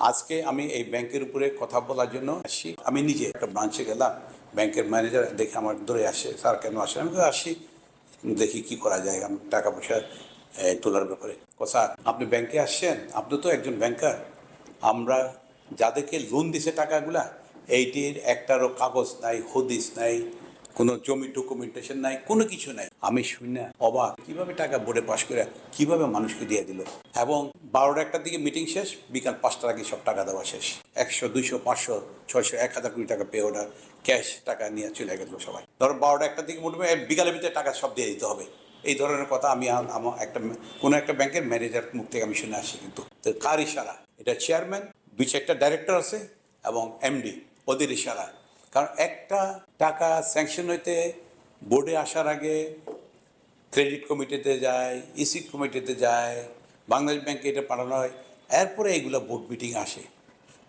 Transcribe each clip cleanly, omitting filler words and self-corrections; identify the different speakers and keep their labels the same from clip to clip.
Speaker 1: আজকে আমি এই ব্যাংকের উপরে কথা বলার জন্য আসছি। আমি নিজে একটা ব্রাঞ্চে গেলাম, ব্যাংকের ম্যানেজার দেখে আমার ধরে আসে, স্যার কেন আসে? আমি আসি, দেখি কি করা যায় আমি টাকা পয়সা তোলার ব্যাপারে। স্যার আপনি ব্যাংকে আসছেন, আপনি তো একজন ব্যাংকার, আমরা যাদেরকে লোন দিছে টাকাগুলা, এইটির একটারও কাগজ নাই, হদিস নাই, কোনো জমি ডকুমেন্টেশন নাই, কোনো কিছু নাই। আমি শুনে অবাক, কিভাবে টাকা বোর্ডে পাশ করে কিভাবে মানুষকে দিয়ে দিল। এবং 12টা-1টার দিকে মিটিং শেষ, বিকাল 5টার আগে সব টাকা দেওয়া শেষ। 100, 200, 500, 600, 1000 কোটি টাকা পে অর্ডার, ক্যাশ টাকা নিয়ে চলে গেল সবাই। ধরো 12টা-1টার দিকে মোটামুটি বিকালের ভিতরে টাকা সব দিয়ে দিতে হবে। এই ধরনের কথা আমি আমার কোনো একটা ব্যাংকের ম্যানেজার মুখ থেকে আমি শুনে আসি। কিন্তু কার ইশারা? এটা চেয়ারম্যান, 2-4টা ডাইরেক্টর আছে এবং এমডি, ওদের ইশারা। কারণ একটা টাকা স্যাংশন হইতে বোর্ডে আসার আগে ক্রেডিট কমিটিতে যায়, ইসি কমিটিতে যায়, বাংলাদেশ ব্যাংকে এটা পাঠানো হয়, এরপরে এইগুলো বোর্ড মিটিং আসে।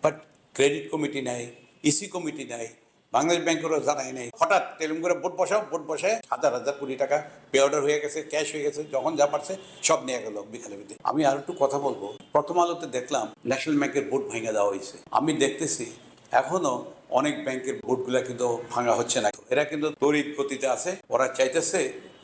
Speaker 1: বাট ক্রেডিট কমিটি নাই, ইসি কমিটি নাই, বাংলাদেশ ব্যাংকেরও জানাই নেই। হঠাৎ টেলিম করে বোর্ড বসাও, বোর্ড বসায় 1000 কোটি টাকা পে অর্ডার হয়ে গেছে, ক্যাশ হয়ে গেছে, যখন যা পারছে সব নিয়ে গেল বিকালে বিদে। আমি আর একটু কথা বলবো। প্রথম আলোতে দেখলাম ন্যাশনাল ব্যাংকের বোর্ড ভেঙে দেওয়া হয়েছে। আমি দেখতেছি এখনো অনেক ব্যাংকের বোর্ডগুলা কিন্তু ভাঙা হচ্ছে না। এরা কিন্তু তড়িৎ গতিতে আছে, ওরা চাইতেছে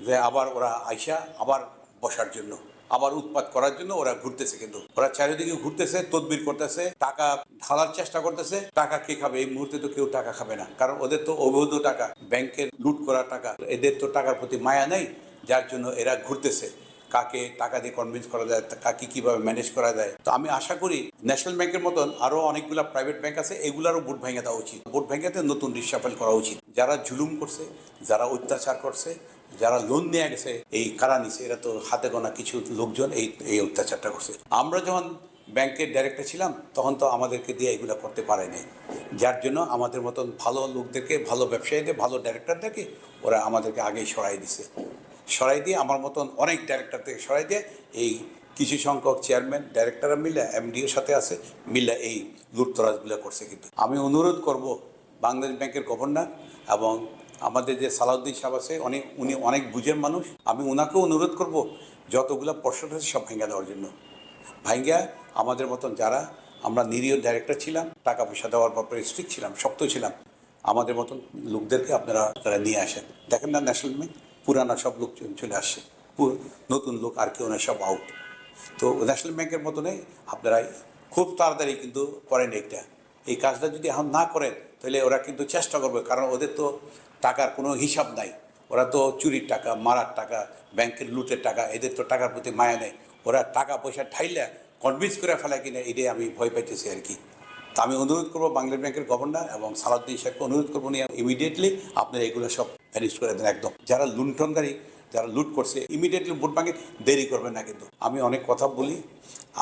Speaker 1: যে আবার ওরা আইসা আবার বসার জন্য, আবার উৎপাত করার জন্য ওরা ঘুরতেছে। কিন্তু ওরা চারিদিকে ঘুরতেছে, তদবির করতেছে, টাকা ঢালার চেষ্টা করতেছে। টাকা কে খাবে? এই মুহূর্তে তো কেউ টাকা খাবে না, কারণ ওদের তো অবৈধ টাকা, ব্যাংকের লুট করা টাকা। এদের তো টাকার প্রতি মায়া নেই, যার জন্য এরা ঘুরতেছে কাকে টাকা দিয়ে কনভিন্স করা যায়, কাকে কিভাবে ম্যানেজ করা যায়। তো আমি আশা করি ন্যাশনাল ব্যাংকের মতন আরো অনেকগুলো প্রাইভেট ব্যাংক আছে, এগুলারও বোর্ড ভেঙে দেওয়া উচিত। বোর্ড ভেঙেতে নতুন রিসাফেল করা উচিত। যারা জুলুম করছে, যারা অত্যাচার করছে, যারা লোন নিয়ে গেছে, এই কারা নিছে, এরা তো হাতে গোনা কিছু লোকজন এই অত্যাচারটা করছে। আমরা যখন ব্যাংকের ডাইরেক্টর ছিলাম তখন তো আমাদেরকে দিয়ে এগুলো করতে পারে নাই, যার জন্য আমাদের মতন ভালো লোকদেরকে, ভালো ব্যবসায়ীদের, ভালো ডাইরেক্টরদেরকে ওরা আমাদেরকে আগেই সরাই দিছে। সরাই দিয়ে আমার মতন অনেক ডাইরেক্টর থেকে সরাই দিয়ে এই কিছু সংখ্যক চেয়ারম্যান ডাইরেক্টররা মিলে, এমডিওর সাথে আছে মিলে এই লুটতরাজগুলো করছে। কিন্তু আমি অনুরোধ করব বাংলাদেশ ব্যাংকের গভর্নর এবং আমাদের যে সালাউদ্দিন সাহেব আছে, উনি অনেক বুঝের মানুষ, আমি ওনাকেও অনুরোধ করব যতগুলো পর্ষদ আছে সব ভেঙে দেওয়ার জন্য। ভাঙ্গা আমাদের মতন যারা আমরা নিরীহ ডাইরেক্টর ছিলাম, টাকা পয়সা দেওয়ার ব্যাপারে স্ট্রিক্ট ছিলাম, শক্ত ছিলাম, আমাদের মতন লোকদেরকে আপনারা তারা নিয়ে আসেন। দেখেন না ন্যাশনাল ব্যাংক পুরানা সব লোক চলে আসছে, নতুন লোক আর কেউ না, সব আউট। তো ন্যাশনাল ব্যাংকের মতনে আপনারা খুব তাড়াতাড়ি কিন্তু করেন এইটা। এই কাজটা যদি এখন না করেন তাহলে ওরা কিন্তু চেষ্টা করবে, কারণ ওদের তো টাকার কোনো হিসাব নাই। ওরা তো চুরির টাকা, মারার টাকা, ব্যাংকের লুটের টাকা, এদের তো টাকার প্রতি মায়া নেই। ওরা টাকা পয়সা ঠাইলে কনভিন্স করে ফেলা কিনা, এটাই আমি ভয় পাইতেছি আর কি। তা আমি অনুরোধ করবো বাংলাদেশ ব্যাংকের গভর্নর এবং সালাউদ্দিন সাহেবকে অনুরোধ করবো নিয়ে ইমিডিয়েটলি আপনারা এগুলো সব ম্যানেজ করে দেন একদম। যারা লুণ্ঠনকারী, যারা লুট করছে, ইমিডিয়েটলি ভোট ভাঙে, দেরি করবেন না। কিন্তু আমি অনেক কথা বলি,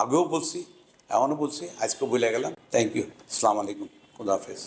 Speaker 1: আগেও বলছি, এখনও বলছি, আজকেও বলে গেলাম। Thank you. আসসালামু আলাইকুম, খুদা হাফেজ।